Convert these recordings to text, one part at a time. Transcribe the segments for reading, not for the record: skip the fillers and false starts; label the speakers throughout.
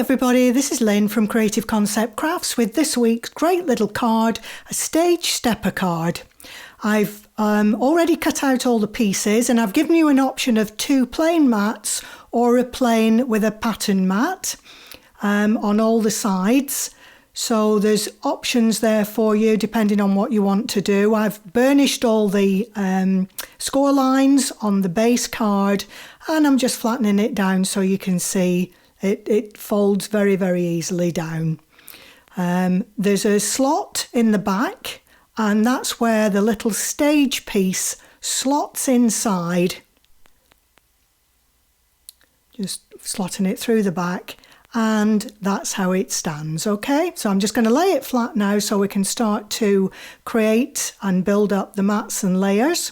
Speaker 1: everybody, this is Lynn from Creative Concept Crafts with this week's great little card, a stage stepper card. I've already cut out all the pieces and I've given you an option of 2 plain mats or a plain with a pattern mat on all the sides. So there's options there for you depending on what you want to do. I've burnished all the score lines on the base card and I'm just flattening it down so you can see it folds very, very easily down. There's a slot in the back and that's where the little stage piece slots inside. Just slotting it through the back. And that's how it stands, okay? So I'm just going to lay it flat now so we can start to create and build up the mats and layers.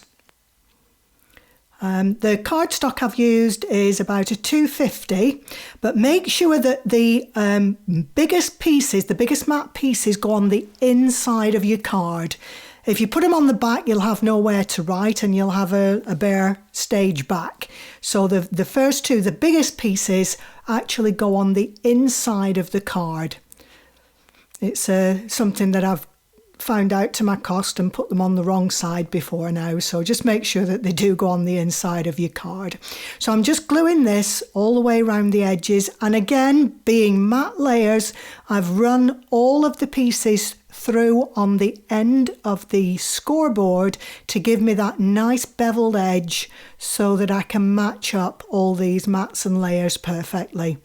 Speaker 1: The cardstock I've used is about a 250, but make sure that the biggest pieces, the biggest mat pieces go on the inside of your card. If you put them on the back, you'll have nowhere to write and you'll have a bare stage back. So the first 2, the biggest pieces, actually go on the inside of the card. It's something that I've found out to my cost and put them on the wrong side before now. So just make sure that they do go on the inside of your card. So I'm just gluing this all the way around the edges. And again, being matte layers, I've run all of the pieces through on the end of the scoreboard to give me that nice beveled edge so that I can match up all these mats and layers perfectly.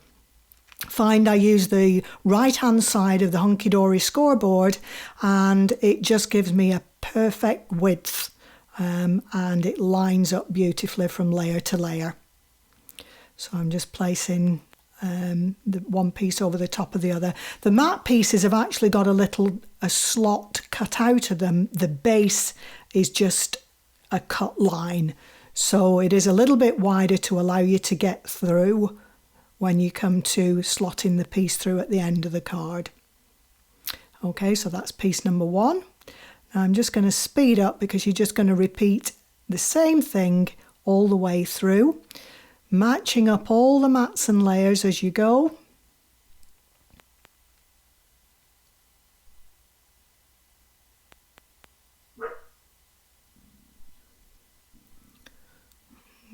Speaker 1: Find I use the right hand side of the hunky dory scoreboard and it just gives me a perfect width and it lines up beautifully from layer to layer. So I'm just placing the one piece over the top of the other. The matte pieces have actually got a slot cut out of them. The base is just a cut line, so it is a little bit wider to allow you to get through when you come to slotting the piece through at the end of the card. Okay, so that's piece number 1. Now I'm just going to speed up because you're just going to repeat the same thing all the way through, matching up all the mats and layers as you go.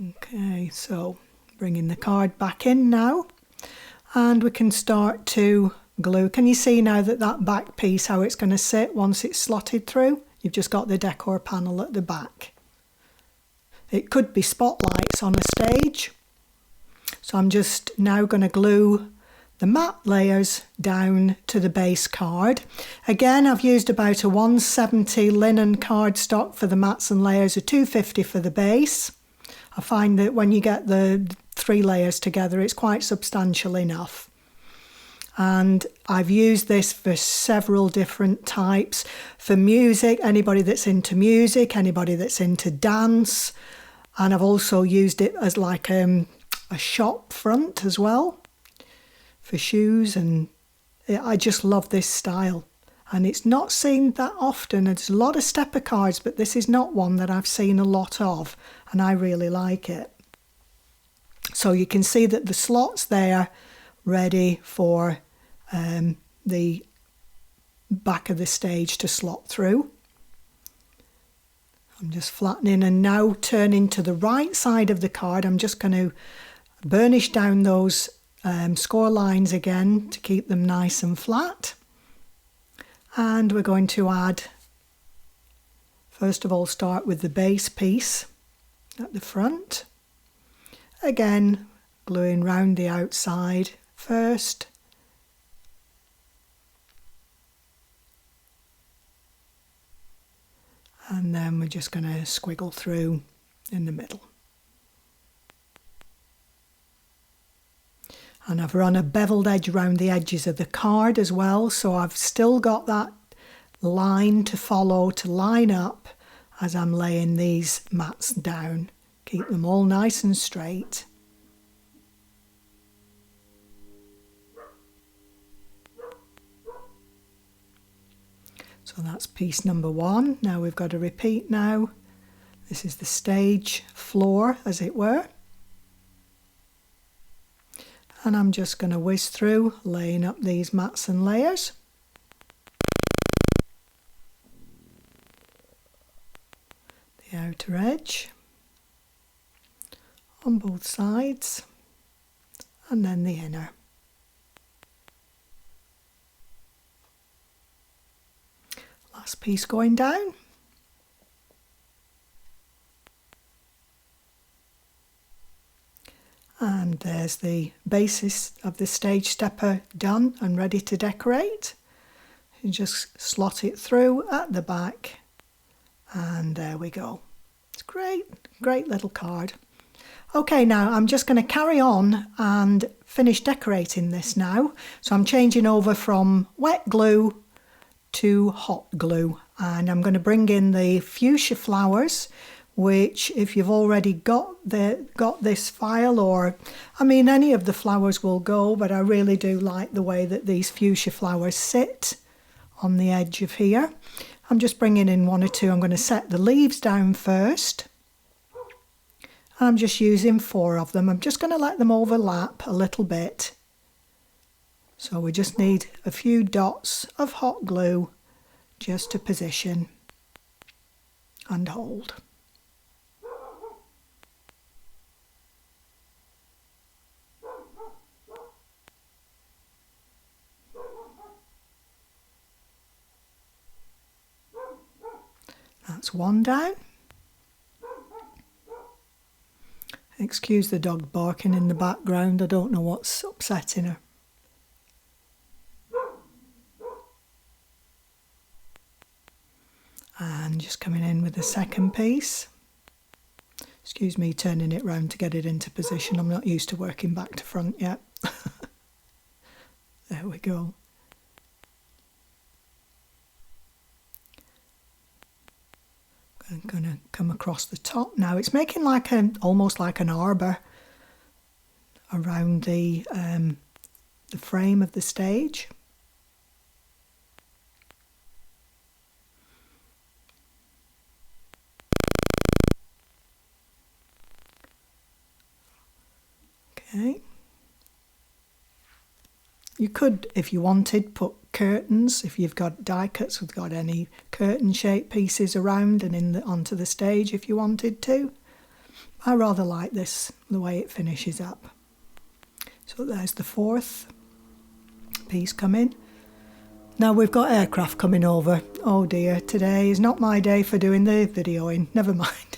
Speaker 1: Okay, so bringing the card back in now and we can start to glue. Can you see now that back piece, how it's going to sit once it's slotted through? You've just got the decor panel at the back. It could be spotlights on a stage. So I'm just now going to glue the matte layers down to the base card. Again, I've used about a 170 linen cardstock for the mats and layers, a 250 for the base. I find that when you get the 3 layers together, it's quite substantial enough. And I've used this for several different types. For music, anybody that's into music, anybody that's into dance. And I've also used it as like a shop front as well for shoes, and I just love this style. And it's not seen that often. There's a lot of stepper cards, but this is not one that I've seen a lot of, and I really like it. So you can see that the slot's there ready for the back of the stage to slot through. I'm just flattening and now turning to the right side of the card. I'm just going to burnish down those score lines again to keep them nice and flat. And we're going to add, first of all, start with the base piece at the front. Again, gluing round the outside first. And then we're just going to squiggle through in the middle. And I've run a beveled edge around the edges of the card as well, so I've still got that line to follow to line up as I'm laying these mats down. Keep them all nice and straight. So that's piece number 1. Now we've got to repeat now. This is the stage floor, as it were. And I'm just going to whiz through, laying up these mats and layers. The outer edge on both sides, and then the inner. Last piece going down. And there's the basis of the stage stepper done and ready to decorate. You just slot it through at the back, and there we go. It's great, great little card. Okay, now I'm just going to carry on and finish decorating this now. So I'm changing over from wet glue to hot glue, and I'm going to bring in the fuchsia flowers, which if you've already got this file, or I mean any of the flowers will go, but I really do like the way that these fuchsia flowers sit on the edge of here. I'm just bringing in one or two. I'm going to set the leaves down first. I'm just using 4 of them. I'm just going to let them overlap a little bit. So we just need a few dots of hot glue just to position and hold. That's one down. Excuse the dog barking in the background. I don't know what's upsetting her. And just coming in with the second piece. Excuse me turning it round to get it into position. I'm not used to working back to front yet. There we go. I'm going to come across the top now. It's making like almost like an arbor around the frame of the stage. Okay. You could, if you wanted, put curtains, if you've got die cuts, we've got any curtain shaped pieces around and onto the stage if you wanted to. I rather like this, the way it finishes up. So there's the 4th piece coming. Now we've got aircraft coming over. Oh dear, today is not my day for doing the videoing, never mind.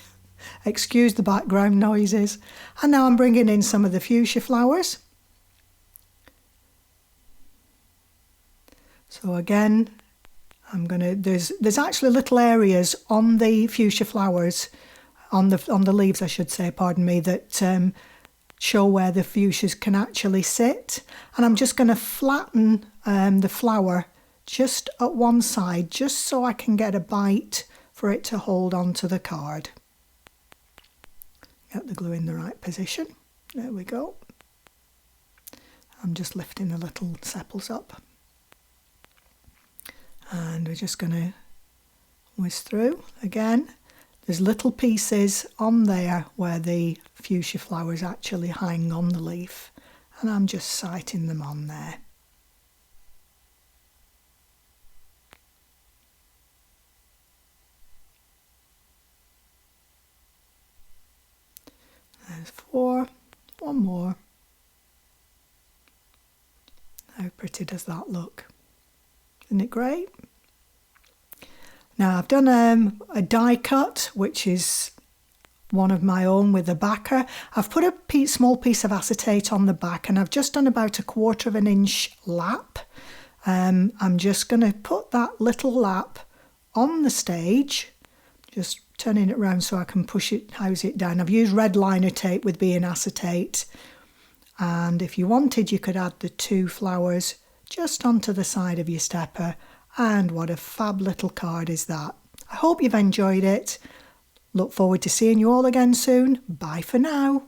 Speaker 1: Excuse the background noises. And now I'm bringing in some of the fuchsia flowers. So again, there's actually little areas on the fuchsia flowers, on the leaves I should say, pardon me, that show where the fuchsias can actually sit. And I'm just going to flatten the flower just at one side, just so I can get a bite for it to hold onto the card. Get the glue in the right position. There we go. I'm just lifting the little sepals up. And we're just going to whiz through again. There's little pieces on there where the fuchsia flowers actually hang on the leaf, and I'm just sighting them on there. There's 4, one more. How pretty does that look? Isn't it great? Now I've done a die cut, which is one of my own with a backer. I've put a small piece of acetate on the back, and I've just done about 1/4 of an inch lap. I'm just going to put that little lap on the stage, just turning it around so I can house it down. I've used red liner tape with being acetate, and if you wanted you could add the 2 flowers just onto the side of your stepper, and what a fab little card is that. I hope you've enjoyed it. Look forward to seeing you all again soon. Bye for now.